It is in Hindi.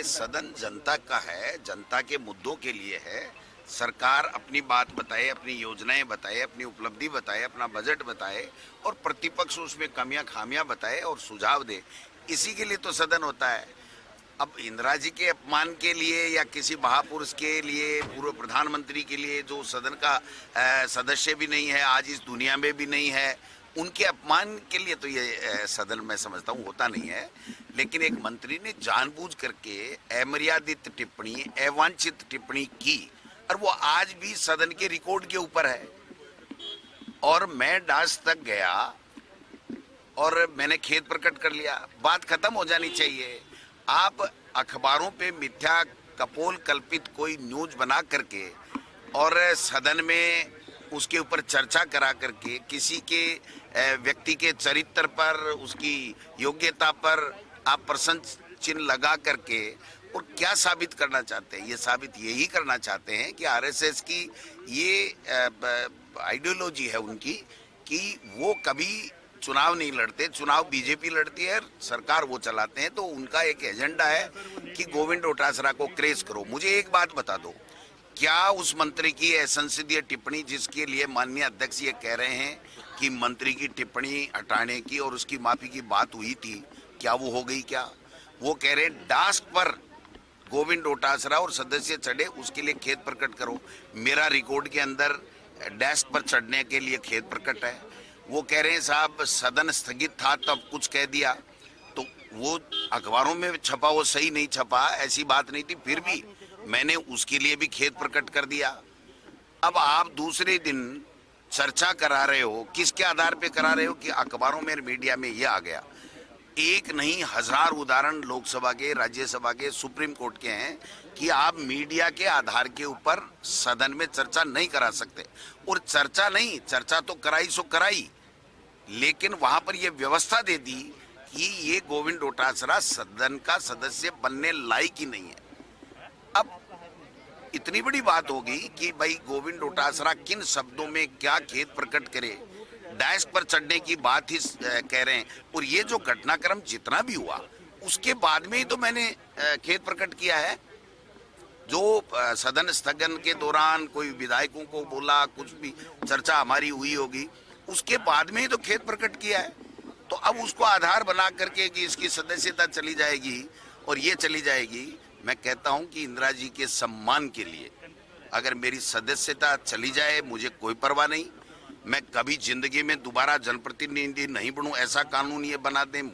देखिए, सदन जनता का है, जनता के मुद्दों के लिए है। सरकार अपनी बात बताए, अपनी योजनाएं बताए, अपनी उपलब्धि बताए, अपना बजट बताए और प्रतिपक्ष उसमें कमियां खामियां बताए और सुझाव दे। इसी के लिए तो सदन होता है। अब इंदिरा जी के अपमान के लिए या किसी महापुरुष के लिए, पूर्व प्रधानमंत्री के लिए जो सदन का सदस्य भी नहीं है, आज इस दुनिया में भी नहीं है, उनके अपमान के लिए तो ये सदन मैं समझता हूँ होता नहीं है। लेकिन एक मंत्री ने जानबूझ करके अमर्यादित टिप्पणी, अवांछित टिप्पणी की और वो आज भी सदन के रिकॉर्ड के ऊपर है। और मैं डांस तक गया और मैंने खेद प्रकट कर लिया। बात खत्म हो जानी चाहिए। आप अखबारों पे मिथ्या कपोल कल्पित कोई न्यूज बना करके और सदन में उसके ऊपर चर्चा करा करके किसी के व्यक्ति के चरित्र पर, उसकी योग्यता पर आप प्रश्न चिन्ह लगा करके और क्या साबित करना चाहते हैं? ये साबित यही करना चाहते हैं कि आरएसएस की ये आइडियोलॉजी है उनकी कि वो कभी चुनाव नहीं लड़ते, चुनाव बीजेपी लड़ती है, सरकार वो चलाते हैं। तो उनका एक एजेंडा है कि गोविंद डोटासरा को क्रेज करो। मुझे एक बात बता दो, क्या उस मंत्री की असंसदीय टिप्पणी, जिसके लिए माननीय अध्यक्ष ये कह रहे हैं कि मंत्री की टिप्पणी हटाने की और उसकी माफी की बात हुई थी, क्या वो हो गई? क्या वो कह रहे हैं डास्क पर गोविंद डोटासरा और सदस्य चढ़े, उसके लिए खेद प्रकट करो। मेरा रिकॉर्ड के अंदर डेस्क पर चढ़ने के लिए खेद प्रकट है। वो कह रहे हैं साहब सदन स्थगित था तब कुछ कह दिया, तो वो अखबारों में छपा वो सही नहीं छपा, ऐसी बात नहीं थी, फिर भी मैंने उसके लिए भी खेद प्रकट कर दिया। अब आप दूसरे दिन चर्चा करा रहे हो, किसके आधार पे करा रहे हो कि अखबारों में, मीडिया में ये आ गया। एक नहीं हजार उदाहरण लोकसभा के, राज्यसभा के, सुप्रीम कोर्ट के हैं कि आप मीडिया के आधार के ऊपर सदन में चर्चा नहीं करा सकते। और चर्चा नहीं, चर्चा तो कराई सो कराई, लेकिन वहां पर यह व्यवस्था दे दी कि ये गोविंद डोटासरा सदन का सदस्य बनने लायक ही नहीं है। अब इतनी बड़ी बात होगी कि भाई गोविंद डोटासरा किन शब्दों में क्या खेद प्रकट करे, डैश पर चढ़ने की बात ही कह रहे हैं। और ये जो घटनाक्रम जितना भी हुआ उसके बाद में ही तो मैंने खेद प्रकट किया है। जो सदन स्थगन के दौरान कोई विधायकों को बोला, कुछ भी चर्चा हमारी हुई होगी, उसके बाद में ही तो खेद प्रकट किया है। तो अब उसको आधार बना करके कि इसकी सदस्यता चली जाएगी और ये चली जाएगी, मैं कहता हूं कि इंदिरा जी के सम्मान के लिए अगर मेरी सदस्यता चली जाए मुझे कोई परवाह नहीं। मैं कभी जिंदगी में दोबारा जनप्रतिनिधि नहीं बनूं, ऐसा कानून ये बना दें,